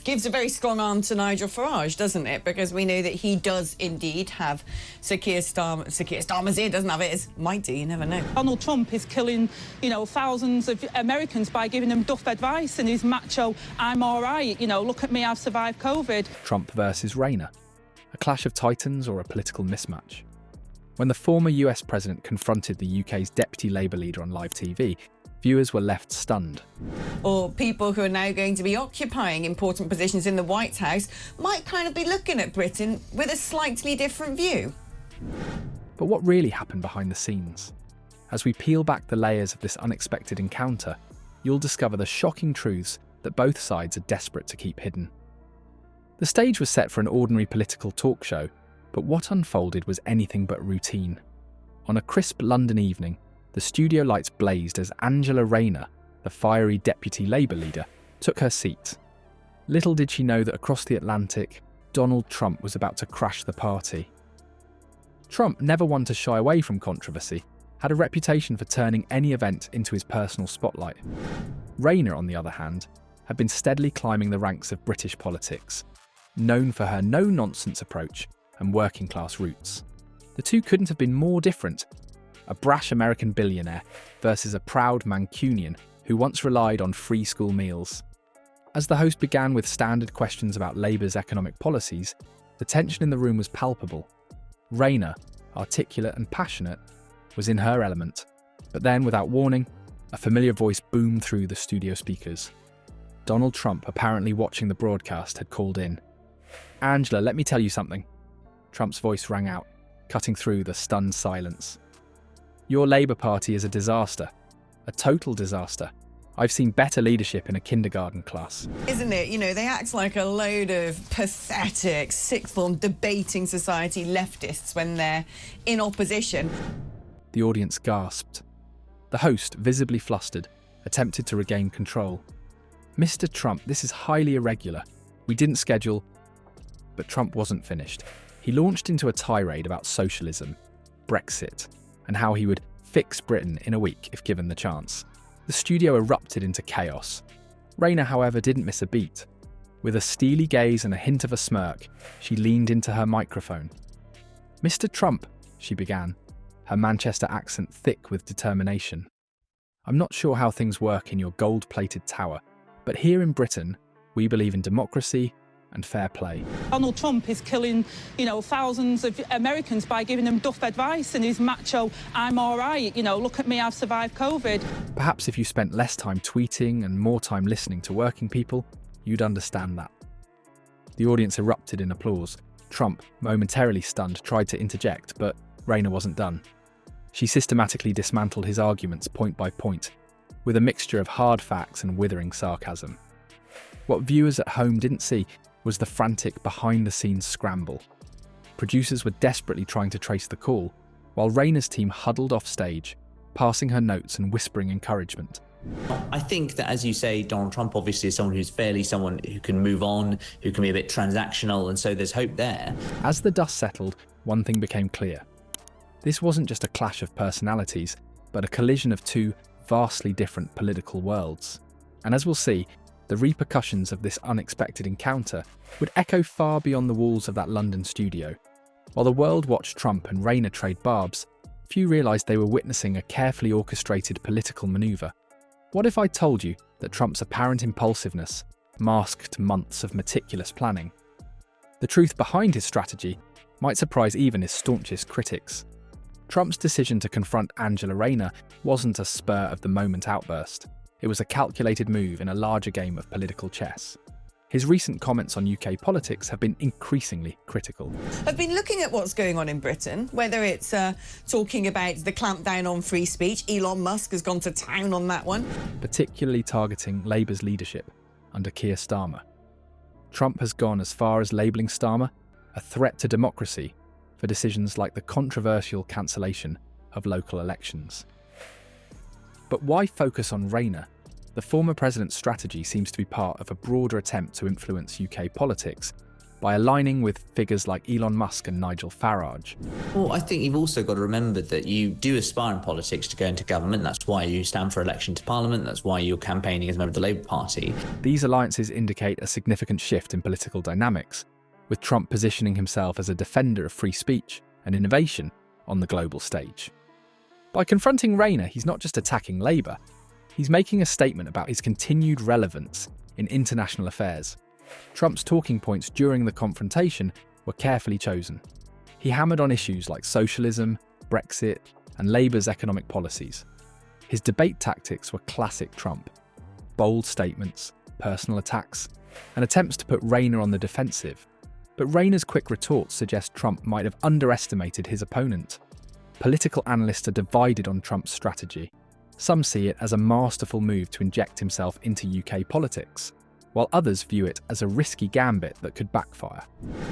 gives a very strong arm to Nigel Farage, doesn't it? Because we know that he does indeed have Sir Keir Starmer's ear, doesn't have it. It might do, you never know. Donald Trump is killing, thousands of Americans by giving them duff advice and his macho, I'm all right, look at me, I've survived COVID. Trump versus Rayner. A clash of titans or a political mismatch? When the former US president confronted the UK's deputy Labour leader on live TV, viewers were left stunned. Or people who are now going to be occupying important positions in the White House might kind of be looking at Britain with a slightly different view. But what really happened behind the scenes? As we peel back the layers of this unexpected encounter, you'll discover the shocking truths that both sides are desperate to keep hidden. The stage was set for an ordinary political talk show, but what unfolded was anything but routine. On a crisp London evening, the studio lights blazed as Angela Rayner, the fiery deputy Labour leader, took her seat. Little did she know that across the Atlantic, Donald Trump was about to crash the party. Trump, never one to shy away from controversy, had a reputation for turning any event into his personal spotlight. Rayner, on the other hand, had been steadily climbing the ranks of British politics, known for her no-nonsense approach and working-class roots. The two couldn't have been more different. A brash American billionaire versus a proud Mancunian who once relied on free school meals. As the host began with standard questions about Labour's economic policies, the tension in the room was palpable. Rayner, articulate and passionate, was in her element. But then, without warning, a familiar voice boomed through the studio speakers. Donald Trump, apparently watching the broadcast, had called in. "Angela, let me tell you something." Trump's voice rang out, cutting through the stunned silence. "Your Labour Party is a disaster. A total disaster. I've seen better leadership in a kindergarten class." Isn't it? They act like a load of pathetic, sixth-form debating society leftists when they're in opposition. The audience gasped. The host, visibly flustered, attempted to regain control. "Mr. Trump, this is highly irregular. We didn't schedule..." But Trump wasn't finished. He launched into a tirade about socialism, Brexit, and how he would fix Britain in a week if given the chance. The studio erupted into chaos. Rayner, however, didn't miss a beat. With a steely gaze and a hint of a smirk, she leaned into her microphone. "Mr. Trump," she began, her Manchester accent thick with determination. "I'm not sure how things work in your gold-plated tower, but here in Britain, we believe in democracy and fair play." Donald Trump is killing, thousands of Americans by giving them duff advice and his macho, I'm all right, look at me, I've survived COVID. Perhaps if you spent less time tweeting and more time listening to working people, you'd understand that. The audience erupted in applause. Trump, momentarily stunned, tried to interject, but Rayner wasn't done. She systematically dismantled his arguments point by point, with a mixture of hard facts and withering sarcasm. What viewers at home didn't see was the frantic behind-the-scenes scramble. Producers were desperately trying to trace the call, while Rayner's team huddled off stage, passing her notes and whispering encouragement. I think that, as you say, Donald Trump obviously is someone who can move on, who can be a bit transactional, and so there's hope there. As the dust settled, one thing became clear. This wasn't just a clash of personalities, but a collision of two vastly different political worlds. And as we'll see, the repercussions of this unexpected encounter would echo far beyond the walls of that London studio. While the world watched Trump and Rayner trade barbs, few realised they were witnessing a carefully orchestrated political manoeuvre. What if I told you that Trump's apparent impulsiveness masked months of meticulous planning? The truth behind his strategy might surprise even his staunchest critics. Trump's decision to confront Angela Rayner wasn't a spur-of-the-moment outburst. It was a calculated move in a larger game of political chess. His recent comments on UK politics have been increasingly critical. I've been looking at what's going on in Britain, whether it's talking about the clampdown on free speech. Elon Musk has gone to town on that one. Particularly targeting Labour's leadership under Keir Starmer. Trump has gone as far as labelling Starmer a threat to democracy for decisions like the controversial cancellation of local elections. But why focus on Rayner? The former president's strategy seems to be part of a broader attempt to influence UK politics by aligning with figures like Elon Musk and Nigel Farage. Well, I think you've also got to remember that you do aspire in politics to go into government. That's why you stand for election to Parliament. That's why you're campaigning as a member of the Labour Party. These alliances indicate a significant shift in political dynamics, with Trump positioning himself as a defender of free speech and innovation on the global stage. By confronting Rayner, he's not just attacking Labour, he's making a statement about his continued relevance in international affairs. Trump's talking points during the confrontation were carefully chosen. He hammered on issues like socialism, Brexit, and Labour's economic policies. His debate tactics were classic Trump: bold statements, personal attacks, and attempts to put Rayner on the defensive. But Rayner's quick retorts suggest Trump might have underestimated his opponent. Political analysts are divided on Trump's strategy. Some see it as a masterful move to inject himself into UK politics, while others view it as a risky gambit that could backfire.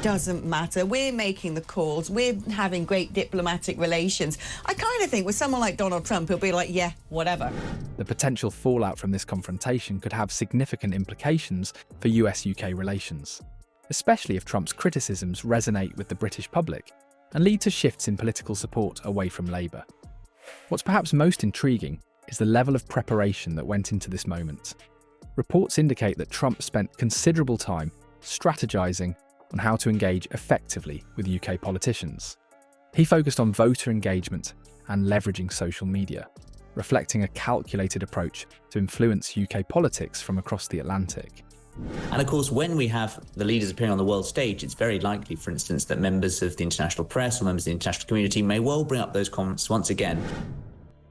Doesn't matter. We're making the calls. We're having great diplomatic relations. I kind of think with someone like Donald Trump, he'll be like, yeah, whatever. The potential fallout from this confrontation could have significant implications for US-UK relations, especially if Trump's criticisms resonate with the British public and lead to shifts in political support away from Labour. What's perhaps most intriguing is the level of preparation that went into this moment. Reports indicate that Trump spent considerable time strategizing on how to engage effectively with UK politicians. He focused on voter engagement and leveraging social media, reflecting a calculated approach to influence UK politics from across the Atlantic. And of course, when we have the leaders appearing on the world stage, it's very likely, for instance, that members of the international press or members of the international community may well bring up those comments once again.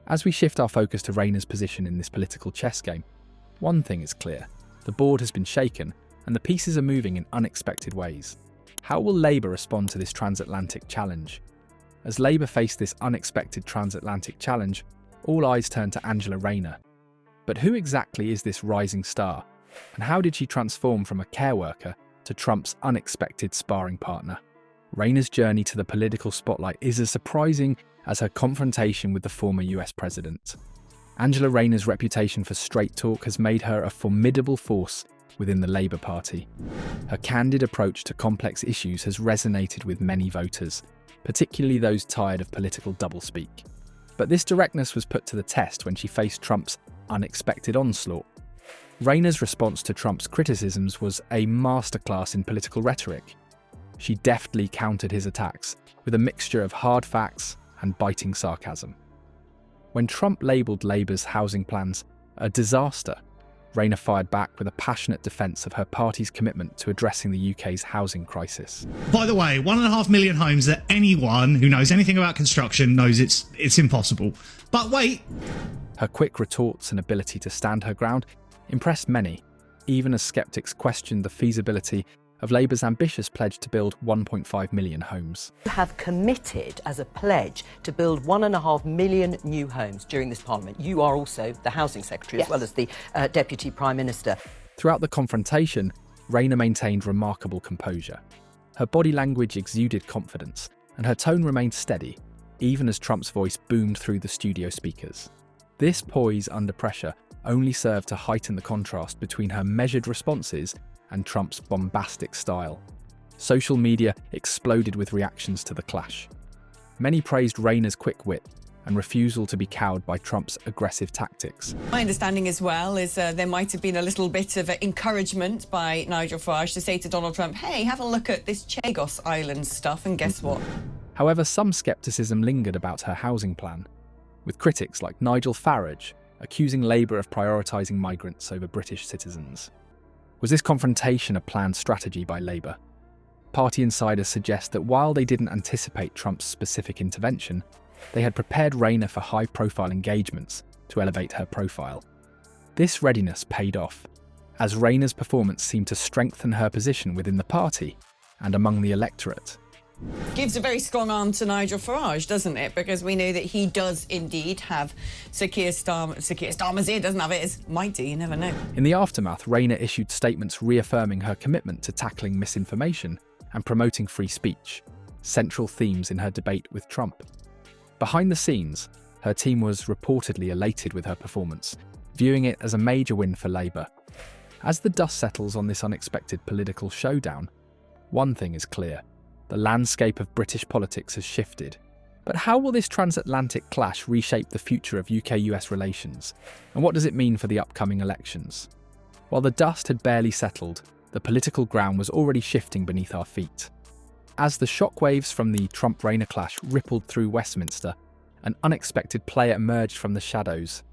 As we shift our focus to Rayner's position in this political chess game, one thing is clear: the board has been shaken and the pieces are moving in unexpected ways. How will Labour respond to this transatlantic challenge? As Labour face this unexpected transatlantic challenge, all eyes turn to Angela Rayner. But who exactly is this rising star? And how did she transform from a care worker to Trump's unexpected sparring partner? Rayner's journey to the political spotlight is as surprising as her confrontation with the former US president. Angela Rayner's reputation for straight talk has made her a formidable force within the Labour Party. Her candid approach to complex issues has resonated with many voters, particularly those tired of political doublespeak. But this directness was put to the test when she faced Trump's unexpected onslaught. Rayner's response to Trump's criticisms was a masterclass in political rhetoric. She deftly countered his attacks with a mixture of hard facts and biting sarcasm. When Trump labelled Labour's housing plans a disaster, Rayner fired back with a passionate defence of her party's commitment to addressing the UK's housing crisis. By the way, 1.5 million homes that anyone who knows anything about construction knows it's impossible. But wait! Her quick retorts and ability to stand her ground impressed many, even as sceptics questioned the feasibility of Labour's ambitious pledge to build 1.5 million homes. You have committed as a pledge to build 1.5 million new homes during this Parliament. You are also the Housing Secretary, yes, as well as the Deputy Prime Minister. Throughout the confrontation, Rayner maintained remarkable composure. Her body language exuded confidence, and her tone remained steady, even as Trump's voice boomed through the studio speakers. This poise under pressure only served to heighten the contrast between her measured responses and Trump's bombastic style. Social media exploded with reactions to the clash. Many praised Rayner's quick wit and refusal to be cowed by Trump's aggressive tactics. My understanding as well is there might have been a little bit of encouragement by Nigel Farage to say to Donald Trump, hey, have a look at this Chagos Island stuff, and guess what? However, some scepticism lingered about her housing plan, with critics like Nigel Farage accusing Labour of prioritising migrants over British citizens. Was this confrontation a planned strategy by Labour? Party insiders suggest that while they didn't anticipate Trump's specific intervention, they had prepared Rayner for high-profile engagements to elevate her profile. This readiness paid off, as Rayner's performance seemed to strengthen her position within the party and among the electorate. Gives a very strong arm to Nigel Farage, doesn't it? Because we know that he does indeed have Sir Keir Starmer's ear, doesn't have it? It might do, you never know. In the aftermath, Rayner issued statements reaffirming her commitment to tackling misinformation and promoting free speech, central themes in her debate with Trump. Behind the scenes, her team was reportedly elated with her performance, viewing it as a major win for Labour. As the dust settles on this unexpected political showdown, One thing is clear: the landscape of British politics has shifted. But how will this transatlantic clash reshape the future of UK-US relations? And what does it mean for the upcoming elections? While the dust had barely settled, the political ground was already shifting beneath our feet. As the shockwaves from the Trump-Rayner clash rippled through Westminster, an unexpected player emerged from the shadows.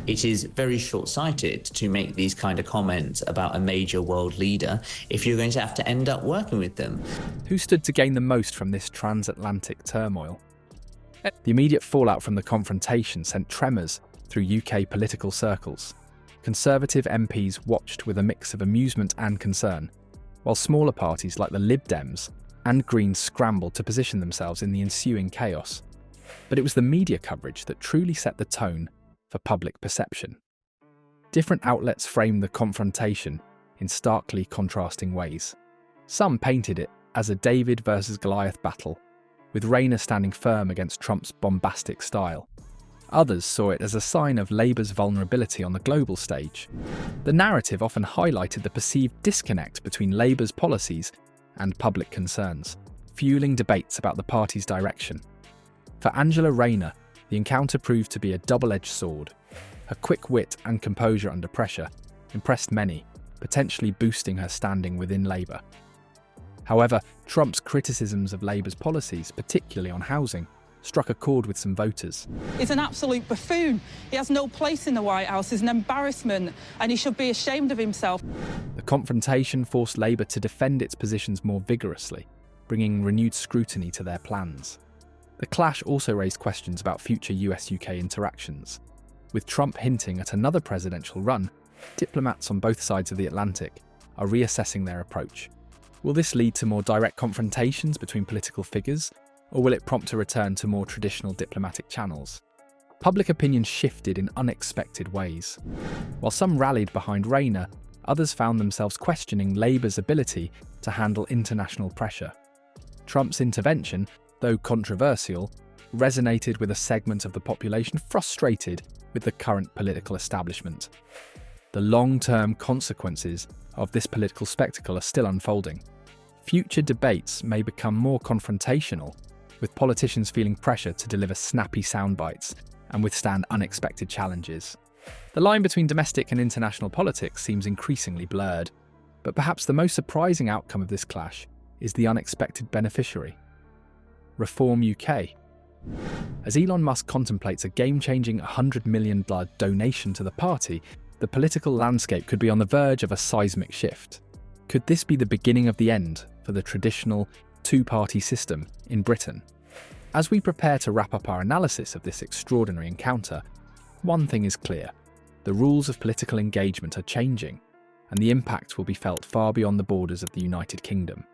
It is very short-sighted to make these kind of comments about a major world leader if you're going to have to end up working with them. Who stood to gain the most from this transatlantic turmoil? The immediate fallout from the confrontation sent tremors through UK political circles. Conservative MPs watched with a mix of amusement and concern, while smaller parties like the Lib Dems and Greens scrambled to position themselves in the ensuing chaos. But it was the media coverage that truly set the tone for public perception. Different outlets framed the confrontation in starkly contrasting ways. Some painted it as a David versus Goliath battle, with Rayner standing firm against Trump's bombastic style. Others saw it as a sign of Labour's vulnerability on the global stage. The narrative often highlighted the perceived disconnect between Labour's policies and public concerns, fueling debates about the party's direction. For Angela Rayner, the encounter proved to be a double-edged sword. Her quick wit and composure under pressure impressed many, potentially boosting her standing within Labour. However, Trump's criticisms of Labour's policies, particularly on housing, struck a chord with some voters. He's an absolute buffoon. He has no place in the White House. He's an embarrassment, and he should be ashamed of himself. The confrontation forced Labour to defend its positions more vigorously, bringing renewed scrutiny to their plans. The clash also raised questions about future US-UK interactions. With Trump hinting at another presidential run, diplomats on both sides of the Atlantic are reassessing their approach. Will this lead to more direct confrontations between political figures, or will it prompt a return to more traditional diplomatic channels? Public opinion shifted in unexpected ways. While some rallied behind Rayner, others found themselves questioning Labour's ability to handle international pressure. Trump's intervention, though controversial, resonated with a segment of the population frustrated with the current political establishment. The long-term consequences of this political spectacle are still unfolding. Future debates may become more confrontational, with politicians feeling pressure to deliver snappy soundbites and withstand unexpected challenges. The line between domestic and international politics seems increasingly blurred, but perhaps the most surprising outcome of this clash is the unexpected beneficiary: Reform UK. As Elon Musk contemplates a game-changing $100 million donation to the party, the political landscape could be on the verge of a seismic shift. Could this be the beginning of the end for the traditional two-party system in Britain? As we prepare to wrap up our analysis of this extraordinary encounter, one thing is clear: the rules of political engagement are changing, and the impact will be felt far beyond the borders of the United Kingdom.